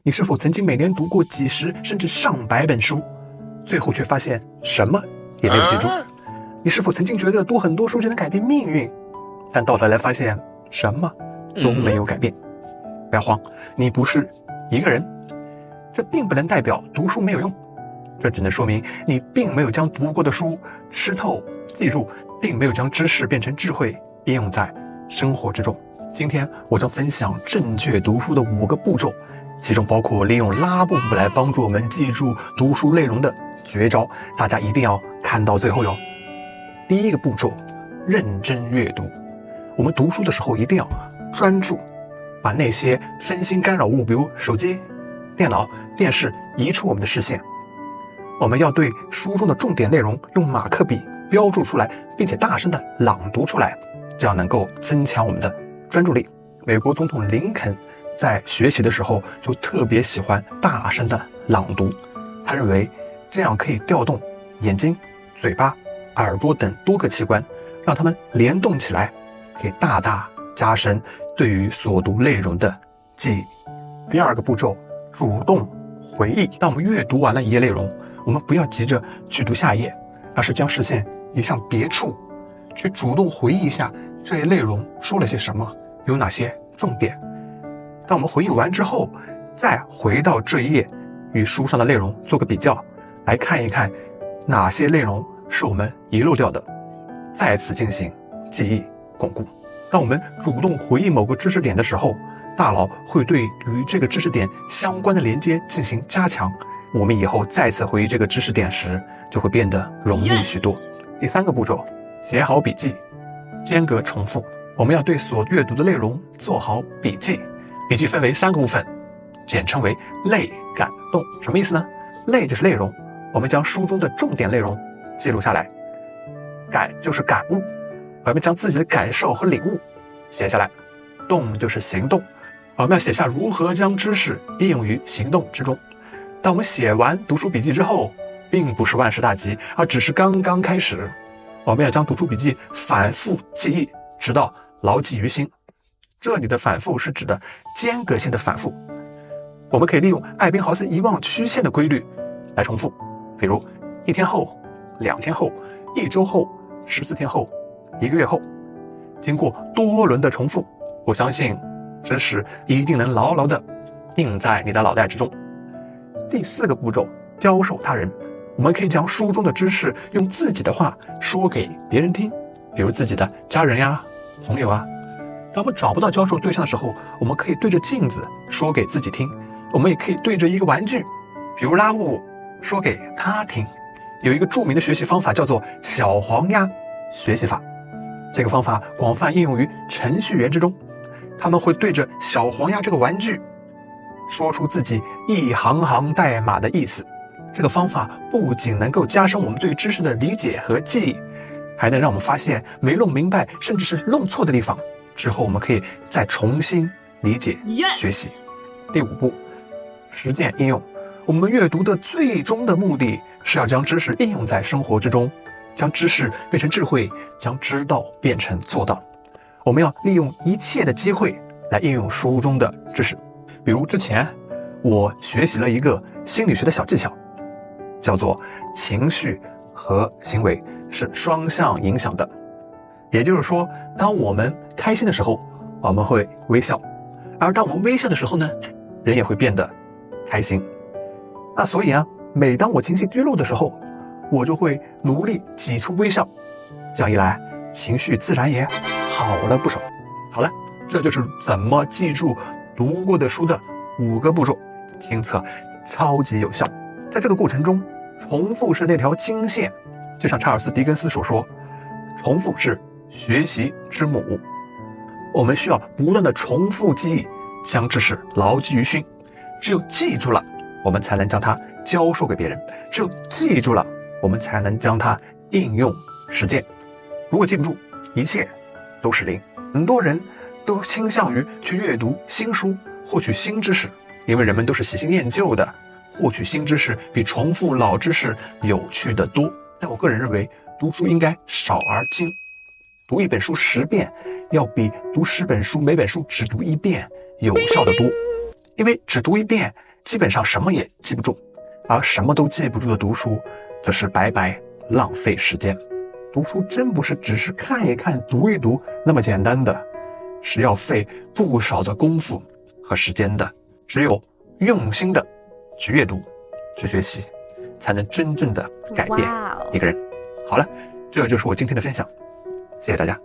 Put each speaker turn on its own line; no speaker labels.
你是否曾经每年读过几十甚至上百本书，最后却发现什么也没有记住？你是否曾经觉得读很多书就能改变命运，但到头来发现什么都没有改变？不要慌，你不是一个人，这并不能代表读书没有用，这只能说明你并没有将读过的书吃透记住，并没有将知识变成智慧应用在生活之中。今天我将分享正确读书的5个步骤，其中包括利用拉布布来帮助我们记住读书内容的绝招，大家一定要看到最后哟。第一个步骤，认真阅读。我们读书的时候一定要专注，把那些分心干扰物，比如手机、电脑、电视移出我们的视线。我们要对书中的重点内容用马克笔标注出来，并且大声的朗读出来，这样能够增强我们的专注力。美国总统林肯在学习的时候就特别喜欢大声的朗读，他认为这样可以调动眼睛、嘴巴、耳朵等多个器官，让它们联动起来，可以大大加深对于所读内容的记忆。第二个步骤，主动回忆。当我们阅读完了一页内容，我们不要急着去读下一页，而是将视线移向别处，去主动回忆一下这页内容说了些什么，有哪些重点。当我们回忆完之后，再回到这一页，与书上的内容做个比较，来看一看哪些内容是我们遗漏掉的，再次进行记忆巩固。当我们主动回忆某个知识点的时候，大脑会对与这个知识点相关的连接进行加强，我们以后再次回忆这个知识点时，就会变得容易许多。第三个步骤，写好笔记，间隔重复。我们要对所阅读的内容做好笔记，笔记分为3个部分，简称为类、感、动。什么意思呢？类就是内容，我们将书中的重点内容记录下来；感就是感悟，我们将自己的感受和领悟写下来；动就是行动，我们要写下如何将知识应用于行动之中。当我们写完读书笔记之后，并不是万事大吉，而只是刚刚开始。我们要将读书笔记反复记忆，直到牢记于心。这里的反复是指的间隔性的反复，我们可以利用艾宾豪斯遗忘曲线的规律来重复，比如1天后、2天后、1周后、14天后、1个月后。经过多轮的重复，我相信知识一定能牢牢地印在你的脑袋之中。第4个步骤，教授他人。我们可以将书中的知识用自己的话说给别人听，比如自己的家人呀、朋友啊。当我们找不到教授对象的时候，我们可以对着镜子说给自己听，我们也可以对着一个玩具，比如拉布，说给他听。有一个著名的学习方法叫做小黄鸭学习法，这个方法广泛应用于程序员之中，他们会对着小黄鸭这个玩具说出自己一行行代码的意思。这个方法不仅能够加深我们对知识的理解和记忆，还能让我们发现没弄明白甚至是弄错的地方，之后我们可以再重新理解学习。第5步，实践应用。我们阅读的最终的目的是要将知识应用在生活之中，将知识变成智慧，将知道变成做到。我们要利用一切的机会来应用书中的知识。比如之前我学习了一个心理学的小技巧，叫做情绪和行为是双向影响的。也就是说，当我们开心的时候，我们会微笑，而当我们微笑的时候呢，人也会变得开心。那所以每当我情绪低落的时候，我就会努力挤出微笑，这样一来，情绪自然也好了不少。好了，这就是怎么记住读过的书的5个步骤，亲测超级有效。在这个过程中，重复是那条经线，就像查尔斯·狄更斯所说，重复是学习之母。我们需要不断的重复记忆，将知识牢记于心。只有记住了，我们才能将它教授给别人；只有记住了，我们才能将它应用实践。如果记不住，一切都是零。很多人都倾向于去阅读新书，获取新知识，因为人们都是喜新厌旧的。获取新知识比重复老知识有趣得多。但我个人认为，读书应该少而精。读一本书10遍，要比读10本书每本书只读1遍有效得多。因为只读1遍，基本上什么也记不住，而什么都记不住的读书，则是白白浪费时间。读书真不是只是看一看、读一读那么简单的，是要费不少的功夫和时间的。只有用心的去阅读、去学习，才能真正的改变一个人。好了，这就是我今天的分享，谢谢大家。